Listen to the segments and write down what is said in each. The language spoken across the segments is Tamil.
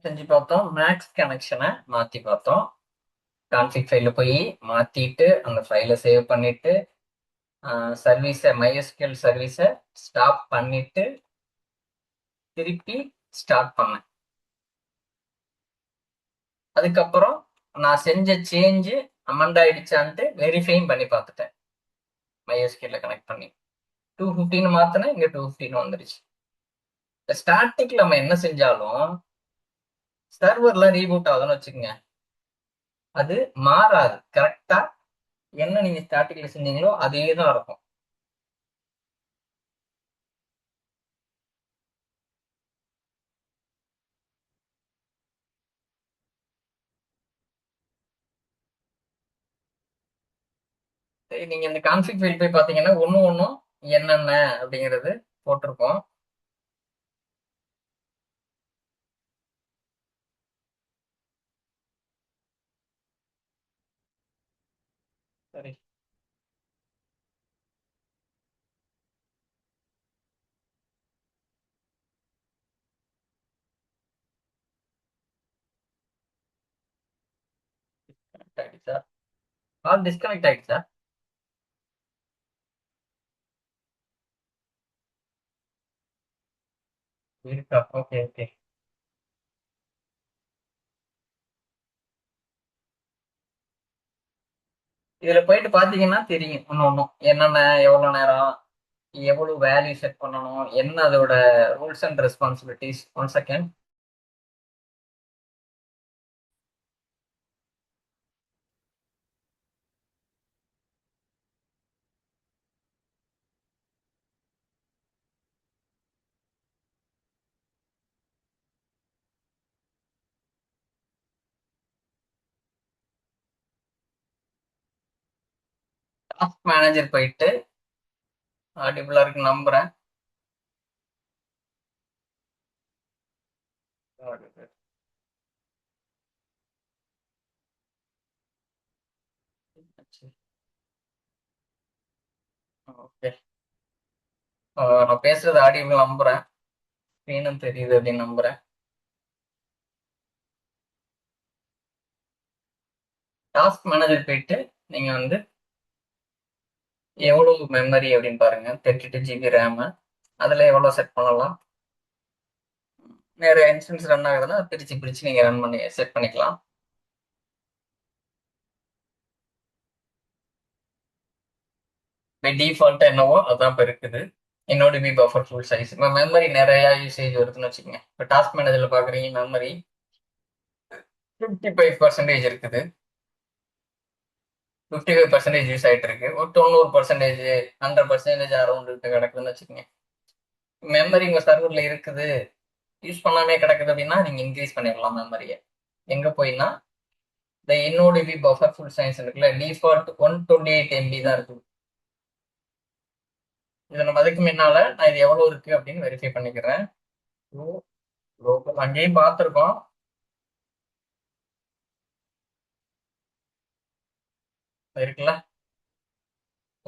செஞ்சு பார்த்தோம். மேக்ஸ் கனெக்ஷனை மாற்றி பார்த்தோம். கான்ஃபிக் ஃபைலில் போய் மாற்றிட்டு அந்த ஃபைலை சேவ் பண்ணிவிட்டு சர்வீஸை MySQL சர்வீஸை ஸ்டாப் பண்ணிவிட்டு திருப்பி ஸ்டார்ட் பண்ணேன். அதுக்கப்புறம் நான் செஞ்ச சேஞ்சு அமெண்ட் ஆயிடுச்சான்ட்டு வெரிஃபையும் பண்ணி பார்த்துட்டேன். MySQL கனெக்ட் பண்ணி 215 மாற்றினேன், இங்கே 215 வந்துடுச்சு. ஸ்டார்டிங்கில் நம்ம என்ன செஞ்சாலும் சர்வர்லாம் ரீபூட் ஆகுதுன்னு வச்சுக்கோங்க, அது மாறாது. கரெக்டா என்ன நீங்க ஸ்டார்டிங்ல செஞ்சீங்களோ அதே தான் இருக்கும். சரி, நீங்க இந்த கான்ஃபிக் ஃபைல் போய் பாத்தீங்கன்னா ஒன்னும் என்னென்ன அப்படிங்கிறது போட்டிருக்கோம். சரி, கனெக்ட் ஆயிடுச்சா? கால் டிஸ்கனெக்ட் ஆயிடுச்சா? இருக்கா? Okay okay. இதுல போயிட்டு பாத்தீங்கன்னா தெரியும் ஒன்னும் என்னென்ன, எவ்வளவு நேரம், எவ்வளவு வேல்யூ செட் பண்ணணும், என்ன அதோட rules and responsibilities. One second. Task manager போயிட்டு ஆடிபிளா இருக்கு நம்புறேன். ஓகே, நான் பேசுறது ஆடியோ நம்புறேன். ஸ்க்ரீனும் தெரியுது அப்படின்னு நம்புறேன். டாஸ்க் மேனேஜர் போயிட்டு நீங்க வந்து எவ்வளவு மெமரி அப்படின்னு பாருங்க. 32 GB ரேம், அதுல எவ்வளவு செட் பண்ணலாம். வேற இன்ஸ்டன்ஸ் ரன் ஆகுதுன்னா பிரிச்சு பிரிச்சு நீங்க ரன் பண்ணி செட் பண்ணிக்கலாம். பை டிஃபால்ட்டா என்னவோ அதான் இப்போ இருக்குது. என்னோட பஃபர் ஃபுல் சைஸ். இப்போ மெமரி நிறைய யூசேஜ் வருதுன்னு வச்சுக்கோங்க. இப்போ டாஸ்க் மேனேஜர்ல பாக்குறீங்க மெமரி 55% இருக்குது. 55% யூஸ் ஆயிட்டு இருக்கு. ஒரு 90%, 100% அரௌண்ட் கிடக்குதுன்னு வச்சுக்கோங்க. மெமரி உங்க சர்வர்ல இருக்குது, யூஸ் பண்ணாமே கிடக்குது அப்படின்னா நீங்க இன்க்ரீஸ் பண்ணிடலாம் மெமரியை. எங்க போயின்னா இந்த என்னோட பஃபர் ஃபுல் சைஸ் இருக்குல்ல, டிஃபால்ட் 128 MB தான் இருக்குது. இதை நம்ம அதுக்கு முன்னால நான் இது எவ்வளவு இருக்கு அப்படின்னு வெரிஃபை பண்ணிக்கிறேன். அங்கேயும் பார்த்துருக்கோம். இருக்குல்ல,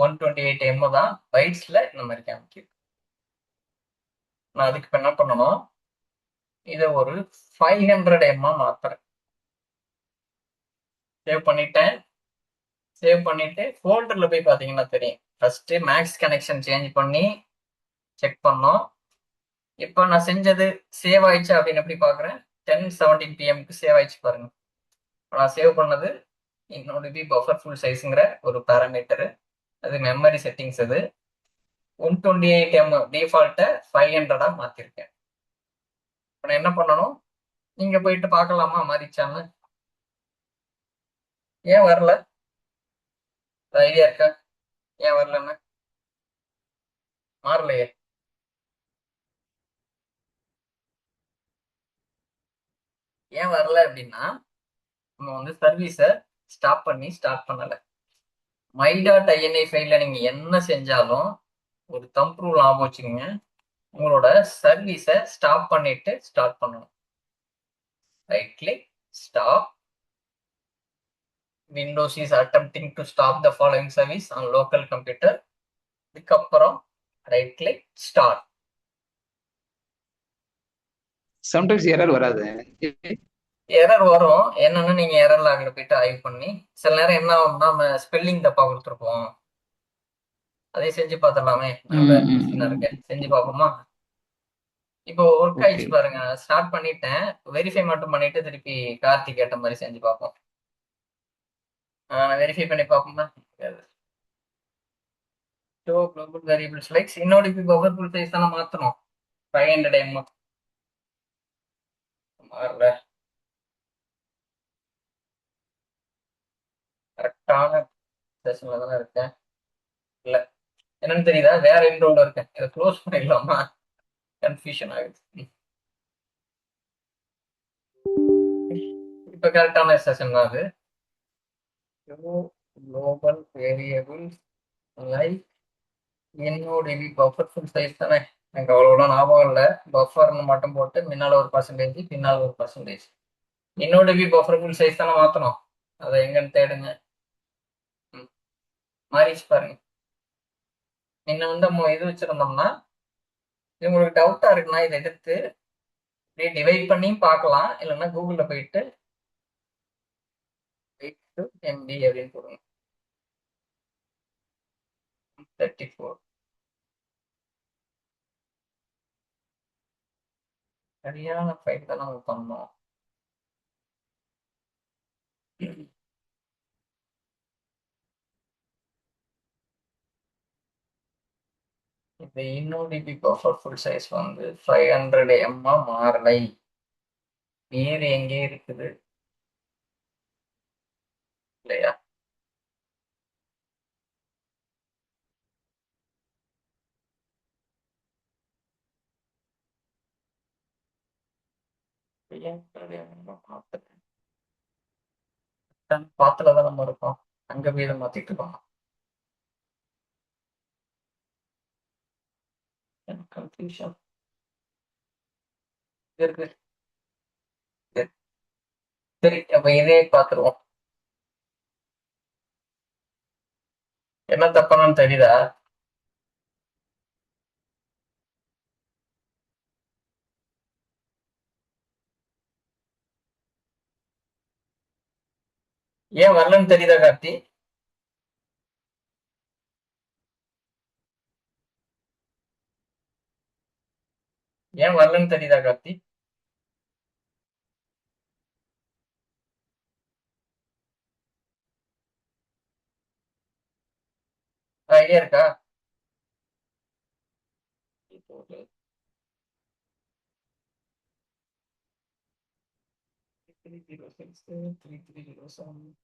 128 M தான் பைட்ஸ்ல இந்த மாதிரி காமிக்குது. நான் அதுக்கு இப்ப என்ன பண்ணணும், இதை ஒரு 500 M மாத்துறேன். சேவ் பண்ணிட்டேன். சேவ் பண்ணிட்டு ஃபோல்டர்ல போய் பாத்தீங்கன்னா தெரியும். ஃபர்ஸ்ட் மேக்ஸ் கனெக்ஷன் சேஞ்ச் பண்ணி செக் பண்ணோம். இப்போ நான் செஞ்சது சேவ் ஆயிடுச்சு அப்படின்னு எப்படி பாக்குறேன். 10:17 PM சேவ் ஆயிடுச்சு பாருங்க. நான் சேவ் பண்ணது என்னோட பஃபர் ஃபுல் சைஸ்ங்கிற ஒரு பேராமீட்டரு. அது மெமரி செட்டிங்ஸ். அது 128 M டிஃபால்ட்டை 500 மாத்திருக்கேன். இப்போ நான் என்ன பண்ணணும், நீங்க போயிட்டு பார்க்கலாமா மாறிச்சான்னு. ஏன் வரல? ஐடியா இருக்கா ஏன் வரலன்னு? மாறலையே. ஏன் வரல அப்படின்னா நம்ம வந்து சர்வீஸை ஸ்டாப் பண்ணி ஸ்டார்ட் பண்ணல. my.ini ஃபைல்ல நீங்க என்ன செஞ்சாலும் ஒரு தம்ப் ரூல் ஞாபகம் வச்சுக்கோங்க. உங்களோட சர்வீஸை ஸ்டாப் பண்ணிட்டு ஸ்டார்ட் பண்ணணும். Right click, stop. Windows is attempting to stop the following service on local computer. இதுக்கப்புறம் right click, start. Sometimes error வராது. எரர் வரும். என்னன்னு நீங்க எரர் லாக்ல போயிட்டு ஆய்வு பண்ணி, சில நேரம் என்ன ஆகும்னா நம்ம ஸ்பெல்லிங் தப்பா கொடுத்துருப்போம். அதே செஞ்சு பார்த்துடலாமே. நல்ல ம், ம், கொஸ்டினா ம். இருக்கு, செஞ்சு பார்ப்போமா? இப்போ ஒர்க் ஓகே. ஆயிடுச்சு பாருங்க. ஸ்டார்ட் பண்ணிட்டேன். வெரிஃபை மட்டும் பண்ணிட்டு திருப்பி கார்த்திக் கேட்ட மாதிரி செஞ்சு பார்ப்போம். வெரிஃபை பண்ணி பார்ப்போமா? ஷோ குளோபல் வேரியபிள்ஸ் லைக்ஸ் இன்னோட இப்போ பவர் ஃபுல் சைஸ் தானே மாற்றணும். 500 எம்எம் மாறல. கரெக்டான செஷன்ல தானே இருக்கேன். இல்ல என்னன்னு தெரியுதா? வேற இன்ட்ரோல இருக்கேன். இதை க்ளோஸ் பண்ணிடலாமா? கன்ஃபியூஷன் ஆகுது. இப்ப கரெக்டான செஷன் தான் அது. குளோபல் வேரியபிள்ஸ் லைக் என்னோட பஃபர் ஃபுல் சைஸ் தானே. எனக்கு அவ்வளோட ஞாபகம் இல்லை. பஃபர்னு மட்டும் போட்டு முன்னால ஒரு பர்சன்டேஜ் பின்னால் ஒரு பர்சன்டேஜ். என்னோட பஃபர் ஃபுல் சைஸ் தானே மாற்றணும். அதை எங்கன்னு தேடுங்க. மாறிச்சு பாருங்க. முன்ன வந்து நம்ம இது வச்சிருந்தோம்னா, இது உங்களுக்கு டவுட்டா இருக்குன்னா இதை எடுத்து அப்படியே டிவைட் பண்ணியும் பார்க்கலாம். இல்லைன்னா கூகுளில் போயிட்டு 8 MB அப்படின்னு போடுங்க. 34 சரியான ஃபைல் தான் நம்ம பண்ணோம். இந்த இன்னோடிபி பஃபர் ஃபுல் சைஸ் வந்து 500 எம்மா மாறலை. வேறு எங்கே இருக்குது இல்லையா? பாத்துல தான் நம்ம இருக்கோம். அங்க போய் இதை மாத்திட்டு இருக்கோம். கன்ஃபியூஷன் இருக்கு. சரி சரி, அப்ப இதே பார்த்துருவோம். என்ன தப்பானு தெரியுதா? ஏன் வரலன்னு தெரியுதா கார்த்தி? ஏன் வரலன்னு தெரியுதா கார்த்தி? ஐடியா இருக்கா? இப்போ ஒரு 3306 3307.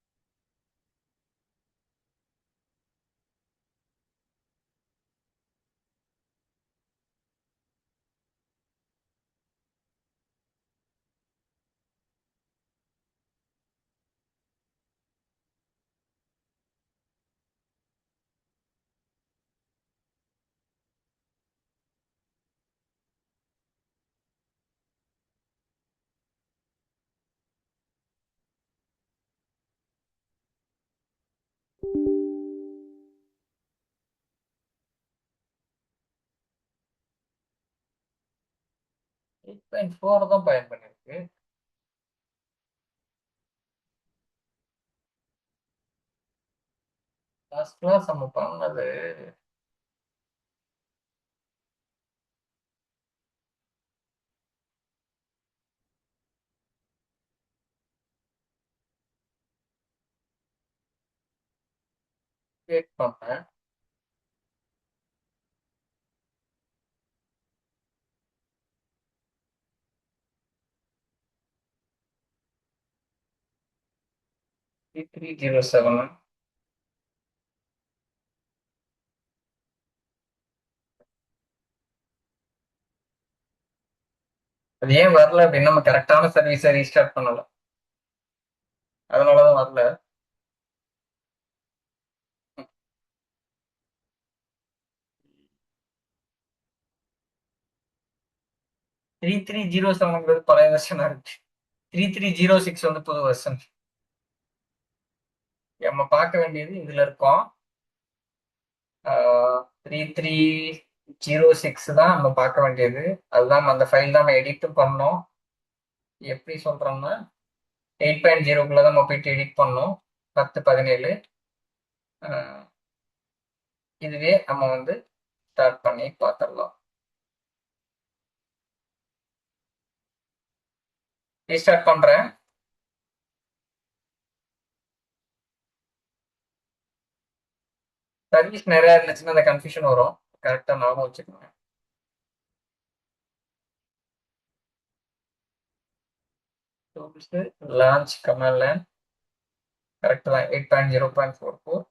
எயிட் பாயிண்ட் ஃபோர் தான் பயன் பண்ணிருக்கு. லாஸ்ட் கிளாஸ் நம்ம பண்ணது கிரியேட் பண்ணேன். த்ரீ 307. அது ஏன் வரல அப்படின்னு நம்ம கரெக்டான சர்வீஸை ரீஸ்டார்ட் பண்ணல. அதனாலதான் வரல. 3307 பழைய வெர்ஷனா இருக்கு. 3306 வந்து புது வெர்ஷன். நம்ம பார்க்க வேண்டியது இதுல இருக்கோம். 3306 தான் நம்ம பார்க்க வேண்டியது. அதுதான் அந்த ஃபைல் தான் நம்ம எடிட்டும் பண்ணோம். எப்படி சொல்றோம்னா 8.0 தான் நம்ம போயிட்டு எடிட் பண்ணோம். 10:17. இதுவே நம்ம வந்து ஸ்டார்ட் பண்ணி பார்த்துடலாம். ரீஸ்டார்ட் பண்றேன். சர்வீஸ் நிறைய இருந்துச்சுன்னா அந்த கன்ஃபியூஷன் வரும். கரெக்டா ஞாபகம் வச்சுக்கோங்க. Tools launch command line correct தான். 8.0.44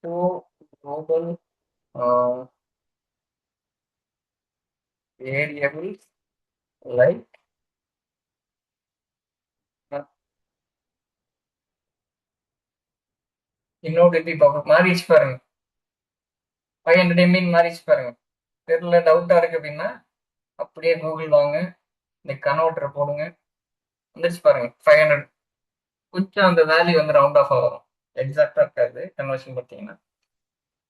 டூ குளோபல் வேரியபிள் லைக் இன்னொரு எப்படி மாறிச்சு பாருங்க. 500 MB மாறிச்சு பாருங்க. தெரியல, டவுட்டா இருக்கு அப்படின்னா அப்படியே கூகுள் வாங்க, இந்த கன்வெர்ட்டர் போடுங்க, வந்துருச்சு பாருங்க 500. கொஞ்சம் அந்த வேல்யூ வந்து ரவுண்ட் ஆஃப் வரும், எக்ஸாக்டா இருக்காது கன்வர்ஷன் பார்த்தீங்கன்னா.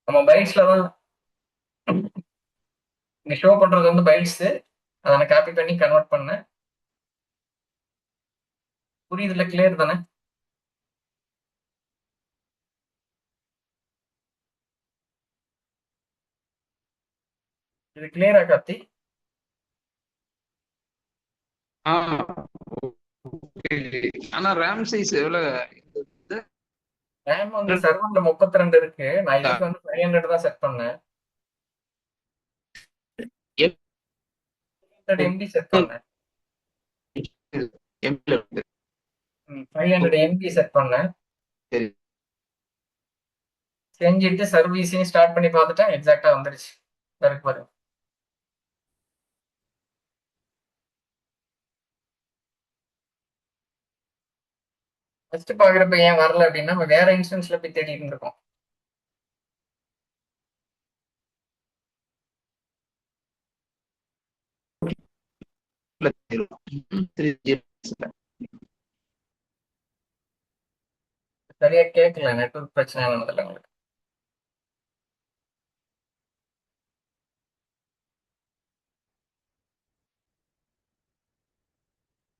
நம்ம பைட்ஸ்ல தான் இங்க ஷோ பண்றது வந்து பைட்ஸ், அதை நான் காப்பி பண்ணி கன்வெர்ட் பண்ணேன். புரியுதுல? கிளியர் தானே? இது கிளியரா கார்த்தி? ஆ ஓகே. ஆனா ரேம் சைஸ் எவ்வளவு? ரேம் வந்து சர்வர்ல 32 இருக்கு. நான் இதுக்கு வந்து 500 தான் செட் பண்ணேன். 500 MB செட் பண்ணேன். 500 MB செட் பண்ணேன். சரி. செஞ்சுட்டு சர்வீஸையும் ஸ்டார்ட் பண்ணி பார்த்துட்டேன், எக்ஸாக்டா வந்துருச்சு. கரெக்ட் பாருங்க. ஃபர்ஸ்ட் பாக்குறப்ப ஏன் வரல அப்படின்னா நம்ம வேற இன்ஸ்டன்ஸ்ல போய் தேடிட்டு இருந்திருக்கோம். சரியா கேட்கல, நெட்வொர்க் பிரச்சனை ஆனதில்ல உங்களுக்கு?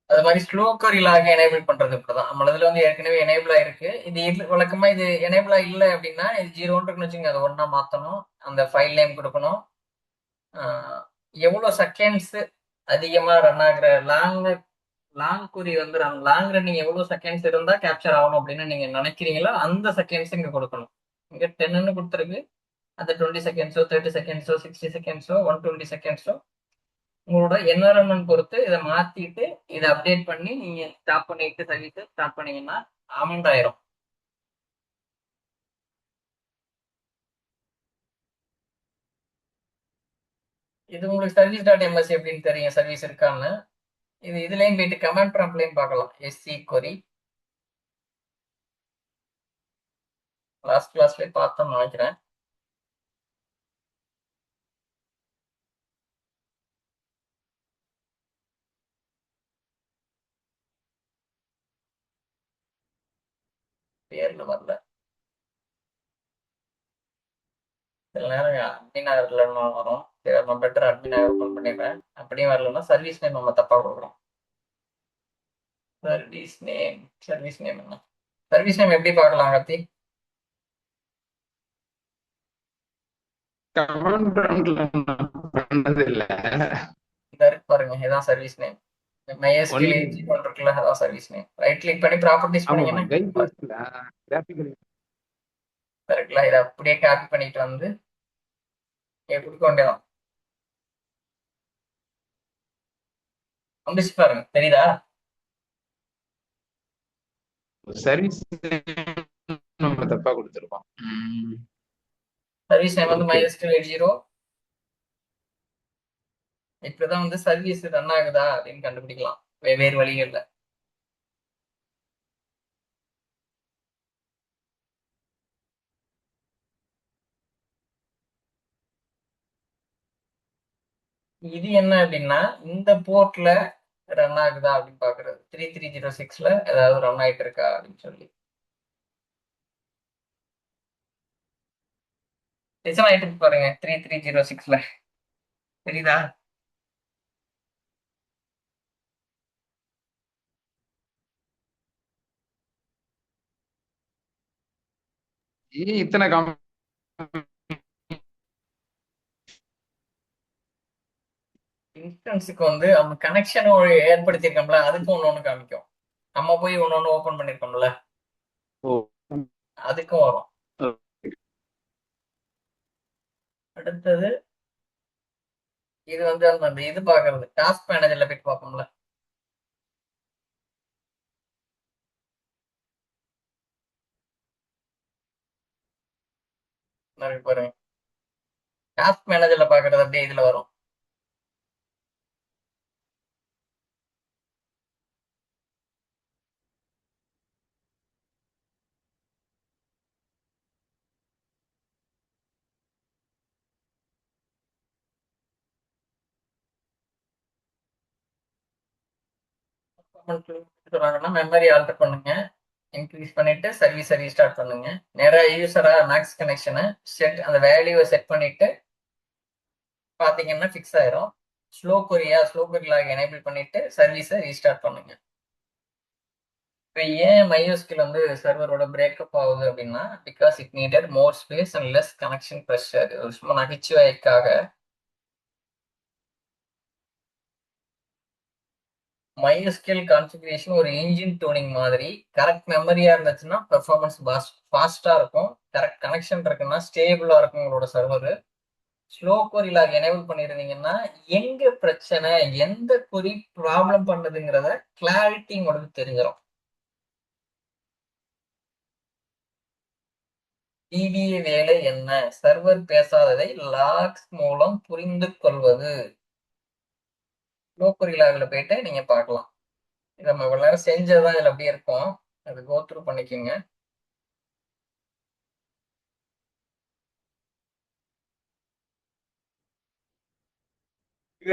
அது மாதிரி ஸ்லோ கொரிலாக எனேபிள் பண்றது இப்படிதான். நம்ம இதுல வந்து ஏற்கனவே எனேபிள் ஆயிருக்கு. இது வழக்கமா இது எனேபிளா இல்லை அப்படின்னா இது 0 இருக்குன்னு வச்சுங்க, அதை ஒன்னா மாத்தணும். அந்த ஃபைல் நேம் கொடுக்கணும். எவ்வளவு செகண்ட்ஸ் அதிகமா ரன் ஆகுற லாங் குறி வந்து லாங் ரன்னிங் எவ்வளவு செகண்ட்ஸ் இருந்தா கேப்சர் ஆகணும் அப்படின்னு நீங்க நினைக்கிறீங்களோ அந்த செகண்ட்ஸ் இங்க கொடுக்கணும். இங்க 10ன்னு கொடுத்துருக்கு. அந்த 20 செகண்ட்ஸோ 30 செகண்ட்ஸோ 60 செகண்ட்ஸோ 120 செகண்ட்ஸோ உங்களோட என்வரன்மெண்ட் பொறுத்து இதை மாத்திட்டு இதை அப்டேட் பண்ணி நீங்க ஸ்டாப் பண்ணிட்டு சர்வீஸ் ஸ்டார்ட் பண்ணீங்கன்னா அமௌண்ட் ஆயிரும். இது உங்களுக்கு சர்வீஸ் டாட் எம்எஸ்சி எப்படின்னு தெரியும், சர்வீஸ் இருக்கான்னு. இதுலயும் போயிட்டு கமாண்ட் ப்ராம்ப்ட்லயும் பார்க்கலாம். எஸ்சி கொரி லாஸ்ட் கிளாஸ்ல பார்த்தோம்னு நினைக்கிறேன். பேர்ல வரல. சில நேரம் அட்மின் ஆகலன்னு வரும். சரி, நம்ம பெட்டர் அட்மின் ஓப்பன் பண்ணிடுறேன். அப்படியும் வரலன்னா சர்வீஸ் நேம் நம்ம தப்பா கொடுக்குறோம். சர்வீஸ் நேம் சர்வீஸ் நேம் என்ன? சர்வீஸ் நேம் எப்படி பார்க்கலாம் கத்தி? கமெண்ட் ப்ராம்ப்ட்ல நான் பண்ணது இல்ல. இதா இருக்கு பாருங்க, இதான் சர்வீஸ் நேம். MySQL ஒன்லி இருக்குல்ல, அதான் சர்வீஸ் நேம். ரைட் கிளிக் பண்ணி ப்ராப்பர்ட்டிஸ் ஆமாமா பண்ணீங்கன்னா கைட் இருக்குல்ல, கிராஃபிக்கல். கரெக்ட்ல. இதை அப்படியே காப்பி பண்ணிட்டு வந்து இங்க கொடுக்க வேண்டியதான். வந்துச்சு பாருங்க, தெரியுதா? சர்வீஸ் நம்ம தப்பா கொடுத்துருக்கோம். சர்வீஸ் நேம் வந்து ஓகே. MySQL 0. இப்படிதான் வந்து சர்வீஸ் ரன் ஆகுதா அப்படின்னு கண்டுபிடிக்கலாம் வெவ்வேறு வழிகள்ல. இது என்ன அப்படின்னா இந்த போர்ட்ல ரன் ஆகுதா அப்படின்னு பாக்குறது. 3306ல ஏதாவது ரன் ஆயிட்டு இருக்கா அப்படின்னு சொல்லி. லிசன் ஆயிட்டு இருக்கு பாருங்க 3306ல, தெரியுதா? ஏன் இத்தனை இன்ஸ்டன்ஸுக்கு வந்து நம்ம கனெக்ஷன் ஏற்படுத்தியிருக்கோம்ல, அதுக்கு ஒன்று ஒன்று காமிக்கும். நம்ம போய் ஒன்று ஒன்று ஓப்பன் பண்ணியிருக்கோம்ல, அதுக்கும் வரும். அடுத்தது இது வந்து அந்த இது பார்க்கறது, டாஸ்க் மேனேஜர்ல போயிட்டு பார்ப்போம்ல. நிறைய பாருங்க, டாஸ்க் மேனேஜர்ல பார்க்கறது அப்படியே இதுல வரும். சொல்றாங்கன்னா மெமரி ஆல்டர் பண்ணுங்க, இன்க்ரீஸ் பண்ணிட்டு சர்வீஸை ரீஸ்டார்ட் பண்ணுங்க. நிறைய யூசரா மேக்ஸ் கனெக்ஷனை செட், அந்த வேல்யூவை செட் பண்ணிட்டு பாத்தீங்கன்னா ஃபிக்ஸ் ஆயிரும். ஸ்லோ கொரி லாக் எனேபிள் பண்ணிட்டு சர்வீஸை ரீஸ்டார்ட் பண்ணுங்க. இப்போ ஏன் MySQL வந்து சர்வரோட பிரேக்கப் ஆகுது அப்படின்னா, because it needed more space and less connection pressure. சும்மா நகைச்சுவைக்காக MySQL கான்ஃபிகரேஷன் ஒரு இன்ஜின் டூனிங் மாதிரி. கரெக்ட் மெமரியா இருந்துச்சுன்னா பெர்ஃபார்மன்ஸ் ஃபாஸ்டா இருக்கும். கரெக்ட் கனெக்ஷன் இருக்குன்னா ஸ்டேபிளா இருக்கும் உங்களோட server. Slow query lock enable பண்ணிருந்தீங்கன்னா எங்க பிரச்சனை, எந்த கொரி ப்ராப்ளம் பண்ணுதுங்கிறத கிளாரிட்டி உங்களுக்கு தெரிஞ்சிடும். DBA வேலை என்ன? சர்வர் பேசாததை லாக்ஸ் மூலம் புரிந்து கொள்வது. ஸ்லோ கொரி லாக்ல போயிட்டு நீங்க பார்க்கலாம். இதை நம்ம இவ்வளவு நேரம் செஞ்சதுதான் இதுல அப்படியே இருக்கும். அது கோ த்ரூ பண்ணிக்கோங்க.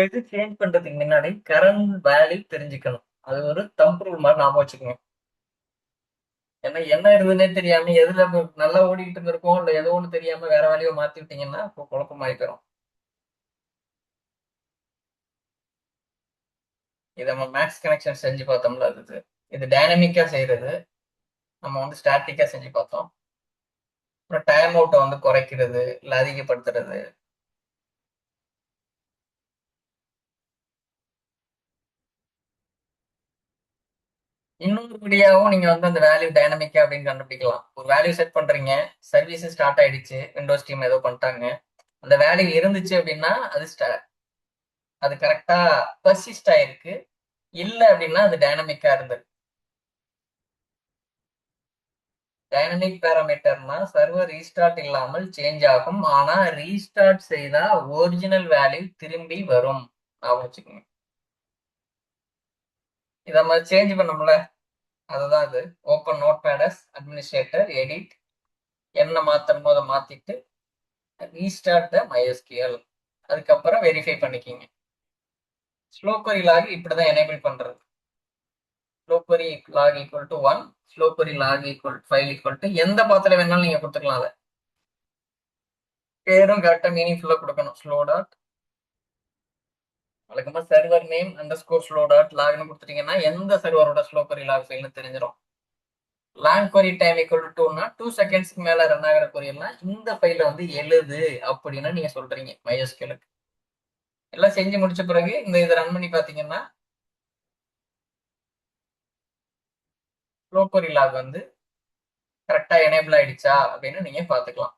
இது சேஞ்ச் பண்றதுக்கு முன்னாடி கரண்ட் வேல்யூ தெரிஞ்சுக்கணும். அது ஒரு தம்ப் ரூல் மாதிரி ஞாபகம் வச்சுக்கோங்க. ஏன்னா என்ன இருந்ததுன்னே தெரியாம எதுல நல்லா ஓடிட்டு இருந்திருக்கோம், இல்ல ஏதோ ஒண்ணு தெரியாம வேற வேல்யூவை மாத்தி விட்டீங்கன்னா இப்போ குழப்பமாயி போயிடும். இதை நம்ம மேக்ஸ் கனெக்ஷன் செஞ்சு பார்த்தோம்ல, அது இது டைனமிக்கா செய்யறது. நம்ம வந்து ஸ்டாட்டிக்கா செஞ்சு பார்த்தோம். அப்புறம் டைம் அவுட்டை வந்து குறைக்கிறது இல்ல அதிகப்படுத்துறது. இன்னொரு படியாவும் நீங்க வந்து அந்த வேல்யூ டைனமிக்கா அப்படின்னு கண்டுபிடிக்கலாம். ஒரு வேல்யூ செட் பண்றீங்க, சர்வீஸ் ஸ்டார்ட் ஆயிடுச்சு, விண்டோஸ் டீம் ஏதோ பண்ணிட்டாங்க, அந்த வேல்யூ இருந்துச்சு அப்படின்னா அது கரெக்டா பர்சிஸ்ட் ஆயிருக்கு. இல்ல அப்படின்னா அது டைனமிக்கா இருந்தது. டைனமிக் பேராமீட்டர்னா சர்வர் ரீஸ்டார்ட் இல்லாமல் சேஞ்ச் ஆகும், ஆனா ரீஸ்டார்ட் செய்தா ஒரிஜினல் வேல்யூ திரும்பி வரும். வச்சுக்கோங்க. இத நம்ம சேஞ்ச் பண்ணோம்ல, அதுதான் இது. Open notepad as administrator, edit, என்ன மாத்தணுமோ அதை மாத்திட்டு ரீஸ்டார்ட் த MySQL. அதுக்கப்புறம் வெரிஃபை பண்ணிக்கிங்க. ஸ்லோ கொரி லாக் இப்படிதான் எனேபிள் பண்றது. Slow query log equal to 1, slow query log equal file equal to எந்த பாத்துல வேணாலும் நீங்க கொடுத்துக்கலாம். அதை பேரும் கரெக்டா மீனிங்ஃபுல்லா கொடுக்கணும். ஸ்லோ டாட் வழக்கமா சர்வர் நேம் அண்டர் ஸ்கோர் ஸ்லோ டாட் லாக்னு கொடுத்துட்டீங்கன்னா எந்த சர்வரோட ஸ்லோ கொரி லாக் ஃபைல்னு தெரிஞ்சிடும். Long query time equal to 2னா 2 செகண்ட்ஸ்க்கு மேல ரன் ஆகிற கொரியெல்லாம் இந்த ஃபைல வந்து எழுது அப்படின்னு நீங்க சொல்றீங்க MySQL-க்கு. எல்லாம் செஞ்சு முடிச்ச பிறகு இந்த இதை ரன் பண்ணி பாத்தீங்கன்னா ஸ்லோ கொரி லாக் வந்து கரெக்டா எனேபிள் ஆயிடுச்சா அப்படின்னு நீங்க பாத்துக்கலாம்.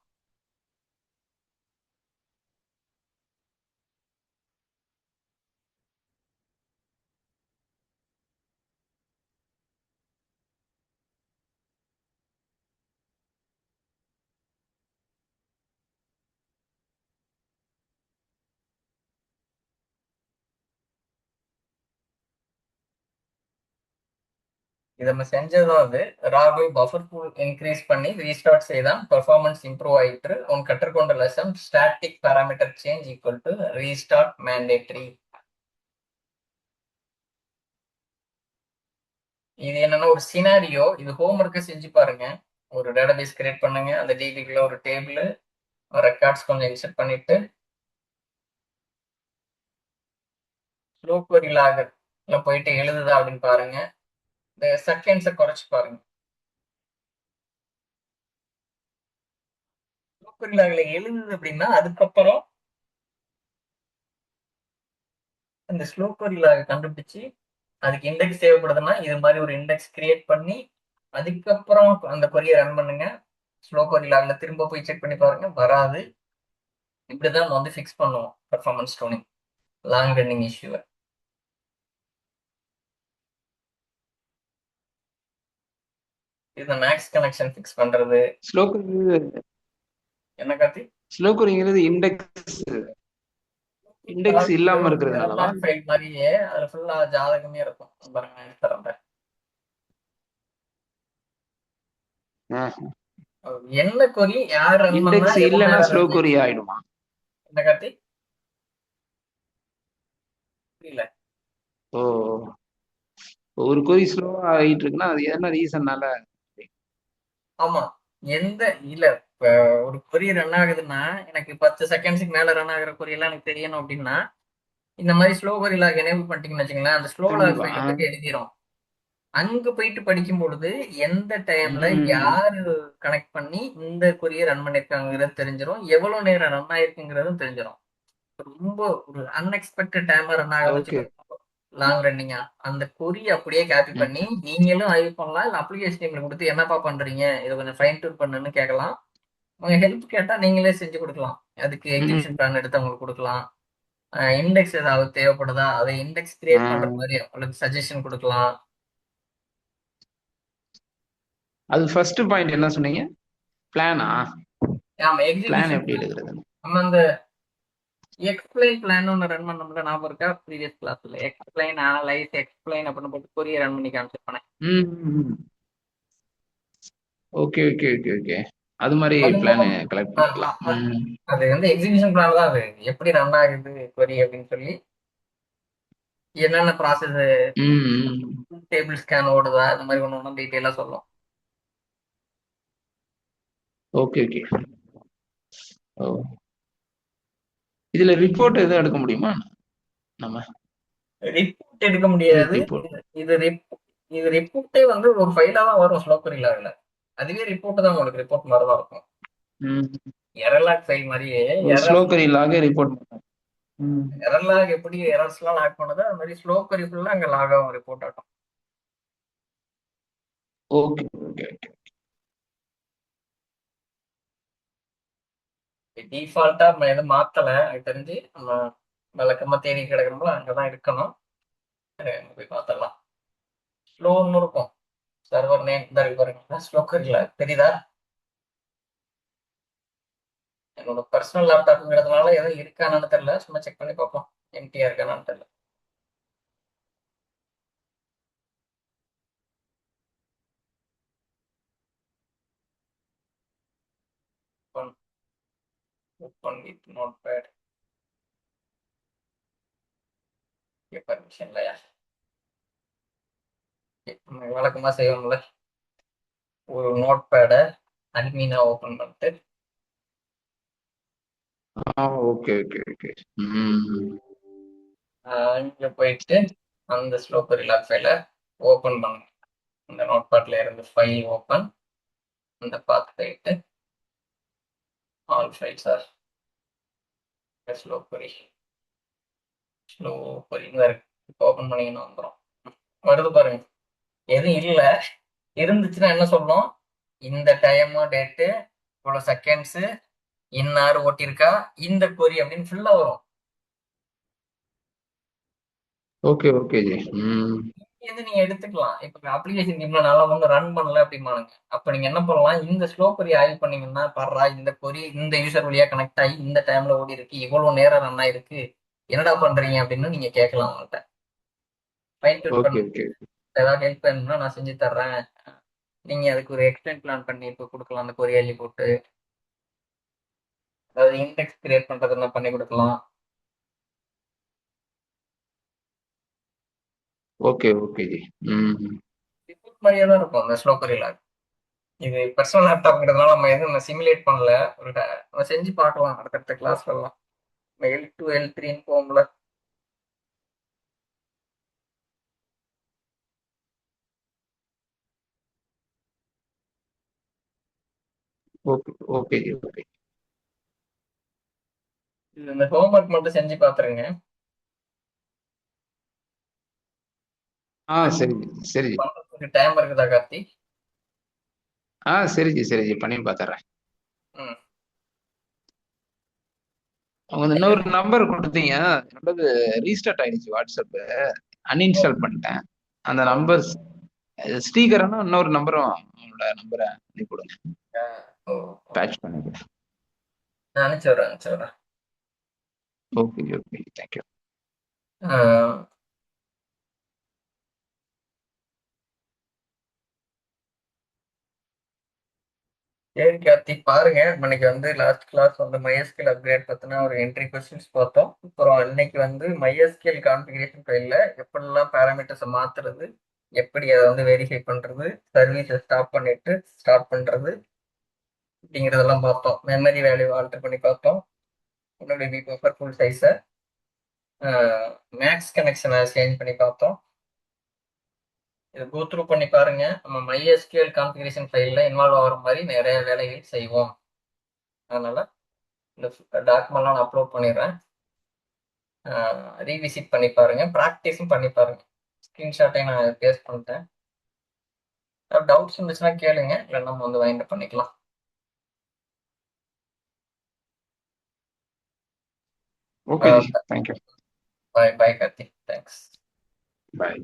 இது நம்ம செஞ்சதும் அது ராகுல் பஃபர் பூல் இன்க்ரீஸ் பண்ணி ரீஸ்டார்ட் செய்தான் பெர்ஃபார்மன்ஸ் இம்ப்ரூவ் ஆயிட்டு. உன் கற்றுக்கொண்ட lesson static parameter change equal to restart mandatory. இது என்னன்னா ஒரு சினாரியோ. இது ஹோம் ஒர்க்கை செஞ்சு பாருங்க. ஒரு டேட்டாபேஸ் கிரியேட் பண்ணுங்க, அந்த டிபிக்குள்ள ஒரு டேபிள் ரெக்கார்ட்ஸ் கொஞ்சம் இன்செர்ட் பண்ணிட்டு ஸ்லோ கொரி லாகர் எல்லாம் போயிட்டு எழுதுதா அப்படின்னு பாருங்க. இந்த செகண்ட்ஸை குறைச்சு பாருங்க. கொரில்லால எழுதுது அப்படின்னா அதுக்கப்புறம் அந்த ஸ்லோ கொரில்லா கண்டுபிடிச்சு அதுக்கு இண்டெக்ஸ் தேவைப்படுதுன்னா இது மாதிரி ஒரு இண்டெக்ஸ் கிரியேட் பண்ணி அதுக்கப்புறம் அந்த கொரியை ரன் பண்ணுங்க. ஸ்லோ கொரில்லால திரும்ப போய் செக் பண்ணி பாருங்க, வராது. இப்படிதான் நம்ம வந்து ஃபிக்ஸ் பண்ணுவோம் பெர்ஃபார்மன்ஸ் டூனிங் லாங் ரன்னிங் இஷ்யூவை. இது மேக்ஸ் கனெக்ஷன் ஃபிக்ஸ் பண்றது. ஸ்லோ என்ன கார்த்தி? ஸ்லோ கொரிங்கிறது இண்டெக்ஸ் இண்டெக்ஸ் இல்லாம இருக்கிறதுனாலவா? எர்லாக் ஃபைல் மாதிரியே அதுல ஃபுல்லா ஜாதகமே இருக்கும். பாருங்க நான் எடுத்து தரேன். என்ன கொரி யார் ரன் பண்ணா இண்டெக்ஸ் எவ்வளவு இல்லைன்னா நேரம் ஸ்லோ ரன் கொரி ஆச்சு? ஆயிடுமா? என்ன கார்த்தி? புரியல. ஓ, ஒரு கொரி ஸ்லோவா ஆகிட்டு இருக்குன்னா அது என்ன ரீசன்னால? ஆமா. எந்த இல்ல இப்ப ஒரு கொரி ரன் ஆகுதுன்னா எனக்கு 10 செகண்ட்ஸுக்கு மேல ரன் ஆகுற கொரி எல்லாம் எனக்கு தெரியணும் அப்படின்னா இந்த மாதிரி ஸ்லோ கொரி லாக் எனேபிள் பண்ணிட்டீங்கன்னு வச்சுங்களேன், அந்த ஸ்லோ லாக் கண்டிப்பா. ஃபைல போயிட்டு எழுதிரும். அங்க போயிட்டு படிக்கும் பொழுது எந்த டைம்ல ம். யாரு கனெக்ட் பண்ணி இந்த கொரியை ரன் பண்ணிருக்காங்கிறது தெரிஞ்சிடும், எவ்வளவு நேரம் ரன் ஆயிருக்குங்கிறதும் தெரிஞ்சிடும். ரொம்ப ஒரு அன்எக்ஸ்பெக்டட் டைம்ல ரன் ஆகுதுன்னு ஓகே. வச்சுக்கோங்க, லாங் ரன்னிங்கா அந்த கொரி அப்படியே காப்பி பண்ணி நீங்களும் ஆய்வு பண்ணலாம். இல்ல அப்ளிகேஷன் டீம்ல கொடுத்து என்னப்பா பண்றீங்க இதை கொஞ்சம் ஃபைன் டியூன் பண்ணுன்னு கேட்கலாம். அவங்க ஹெல்ப் கேட்டா நீங்களே செஞ்சு கொடுக்கலாம். அதுக்கு எக்ஸிபிஷன் பிளான் எடுத்து அவங்களுக்கு கொடுக்கலாம். இண்டெக்ஸ் ஏதாவது தேவைப்படுதா அதை இண்டெக்ஸ் கிரியேட் பண்ற மாதிரி உங்களுக்கு சஜஷன் கொடுக்கலாம். அது ஃபர்ஸ்ட் பாயிண்ட் என்ன சொன்னீங்க? பிளானா? ஆமா, பிளான் எக்ஸிகியூஷன் எப்படி பிளான். எடுக்கிறது? நம்ம அந்த எக்ஸ்பிளைன் பிளான் ஒன்று ரன் பண்ணோம்ல, ஞாபகம் இருக்கா? ப்ரீவியஸ் கிளாஸ்ல எக்ஸ்பிளைன் அனலைஸ் எக்ஸ்பிளைன் அப்படின்னு போட்டு கொரிய ரன் பண்ணி காமிச்சிருப்பானே. ம். Okay okay okay okay. அது மாதிரி அது பிளான் மூலம் கலெக்ட் ஆ, பண்ணிக்கலாம். அது வந்து எக்ஸிகியூஷன் பிளான் தான். அது எப்படி ரன் ஆகுது கொரி அப்படின்னு சொல்லி என்னென்ன ப்ராசஸ், ம். டேபிள் ஸ்கேன் ஓடுதா, இந்த மாதிரி ஒன்று ஒன்றும் டீட்டெயிலாக சொல்லும். Okay okay. ஓ, இதுல ரிப்போர்ட் எதுவும் எடுக்க முடியுமா நம்ம? ரிப்போர்ட் எடுக்க முடியாது. ரிப்போர்ட். இது இது ரிப்போர்ட்டே வந்து ஒரு ஃபைலா தான் வரும் ஸ்லோ கொரியில. அதுவே ரிப்போர்ட் தான், உங்களுக்கு ரிப்போர்ட் மாதிரி தான் இருக்கும். ம். எரர்லாக் ஃபைல் மாதிரியே ஒரு ஸ்லோ எரர் கொரி லாகே ரிப்போர்ட் பண்ணும். எரர்லாக் எப்படி எரர்ஸ்லாம் லாக் பண்ணுதோ அது மாதிரி ஸ்லோ கொரி ஃபுல்லா அங்க லாக் ஆகும், ரிப்போர்ட் ஆகும். Okay okay okay. டிஃபால்ட்டா நம்ம எதுவும் மாத்தல, எனக்கு தெரிஞ்சு நம்ம விளக்கமா தேடி கிடக்கிறோம்ல அங்கதான் இருக்கணும். அங்க போய் பார்த்துடலாம். ஸ்லோன்னு இருக்கும், சர்வர் நேம் தான் இருக்கு பாருங்க, ஸ்லோ கொரியில தெரியுதா? என்னோட பர்சனல் லேப்டாப்ங்கிறதுனால எதுவும் இருக்கானு தெரியல, சும்மா செக் பண்ணி பார்ப்போம் எம்டியா இருக்கானு தெரியல. Open with notepad. Permission இல்லையா? நம்ம வழக்கமா செய்வோம்ல, ஒரு நோட் பேடை அட்மினா ஓப்பன் பண்ணிட்டு ஓகே ஓகே ஓகே. ம். இங்க போயிட்டு அந்த ஸ்லோ கொரி லாக் ஃபைலை ஓப்பன் பண்ணுங்க. இந்த நோட் பேட்ல இருந்து ஃபைல் ஓப்பன், அந்த பாத் போயிட்டு all files are slow query, slow கொரி இருக்கு. இப்போ ஓப்பன் பண்ணீங்கன்னா வந்துடும். வருது பாருங்க, எதுவும் இல்லை. இருந்துச்சுன்னா என்ன சொல்லணும், இந்த டைம் டேட்டு இவ்வளோ செகண்ட்ஸு இன்னார் ஓட்டியிருக்கா இந்த கொரி அப்படின்னு ஃபுல்லா வரும். Okay okay G. ம். இது நீங்க எடுத்துக்கலாம். இப்ப அப்ளிகேஷன் டீம்ல நல்லா ஒன்றும் ரன் பண்ணல அப்படிமானுங்க, அப்ப நீங்க என்ன பண்ணலாம், இந்த ஸ்லோ கொரி ஆய்வு பண்ணீங்கன்னா பர்றா இந்த கொரி இந்த யூசர் வழியா கனெக்ட் ஆகி இந்த டைம்ல ஓடி இருக்கு, இவ்வளவு நேரம் ரன் ஆயிருக்கு, என்னடா பண்றீங்க அப்படின்னு நீங்க கேட்கலாம் அவங்கள்ட்ட. ஃபைன் டியூன் ஓகே பண்ண ஓகே. ஏதாவது ஹெல்ப் வேணும்னா நான் செஞ்சு தர்றேன், நீங்க அதுக்கு ஒரு எக்ஸ்டென்ட் பிளான் பண்ணி இப்போ கொடுக்கலாம். அந்த கொரி எழுதி போட்டு அதாவது இண்டெக்ஸ் கிரியேட் பண்றதுன்னா பண்ணி கொடுக்கலாம். Okay okay G. ம். ரிப்போர்ட் மாதிரியே தான் இருக்கும் அந்த ஸ்லோ கொரி லாக். இது பர்சனல் லேப்டாப்ங்கிறதுனால நம்ம எதுவும் சிமுலேட் பண்ணல, ஒரு நம்ம செஞ்சு பார்க்கலாம் அடுத்தடுத்த கிளாஸ்ல எல்லாம். L2 L3ன்னு போகும்ல. Okay okay ji. ஓகே. இந்த ஹோம்ஒர்க் மட்டும் செஞ்சு பாத்துருங்க. சரி சரி. பண்றதுக்கு டைம் இருக்குதா கார்த்தி? சரிஜி சரிஜி, பண்ணி பார்த்துறேன். ம். அவங்க இன்னொரு நம்பர் கொடுத்தீங்க, என்னோடது ரீஸ்டார்ட் ஆயிடுச்சு வாட்ஸ்அப், ஓ, அன்இன்ஸ்டால் பண்ணிட்டேன். அந்த ஓ, நம்பர் ஸ்ரீகரனா இன்னொரு நம்பரும் அவனோட நம்பரை அனுப்பி கொடுங்க, ஓ, பேட்ச் பண்ணிக்கிறேன். நான் அனுப்பிச்சு விடுறேன். Okay okay, thank you. ஆஹ் சரி கார்த்தி, பாருங்க. இன்னைக்கு வந்து லாஸ்ட் கிளாஸ் வந்து MySQL அப்கிரேட் பத்தின ஒரு என்ட்ரி கொஸ்டின்ஸ் பார்த்தோம். அப்புறம் இன்னைக்கு வந்து MySQL கான்ஃபிகரேஷன் ஃபைல்ல எப்படிலாம் பேராமீட்டர்ஸை மாத்துறது, எப்படி அதை வந்து வெரிஃபை பண்றது, சர்வீஸை ஸ்டாப் பண்ணிட்டு ஸ்டார்ட் பண்றது, அப்படிங்கிறதெல்லாம் பார்த்தோம். மெமரி வேல்யூ ஆல்டர் பண்ணி பார்த்தோம். என்னுடைய பஃபர் ஃபுல் சைஸை மேக்ஸ் கனெக்ஷனை சேஞ்ச் பண்ணி பார்த்தோம். இதை கோ த்ரூ பண்ணி பாருங்க. நம்ம MySQL கான்ஃபிகரேஷன் ஃபைல்ல இன்வால்வ் ஆகிற மாதிரி நிறைய வேலைகள் செய்வோம். அதனால இந்த டாக்குமெண்ட்லாம் நான் அப்லோட் பண்ணிடுறேன். ரீவிசிட் பண்ணி பாருங்க, ப்ராக்டிஸும் பண்ணி பாருங்க. ஸ்க்ரீன்ஷாட்டையும் நான் பேஸ்ட் பண்ணிட்டேன். டவுட்ஸ் இருந்துச்சுன்னா கேளுங்க, இல்லை நம்ம வந்து வைண்ட் அப் பண்ணிக்கலாம். Okay ji, thank you. Bye bye Karthik, thanks. பாய்.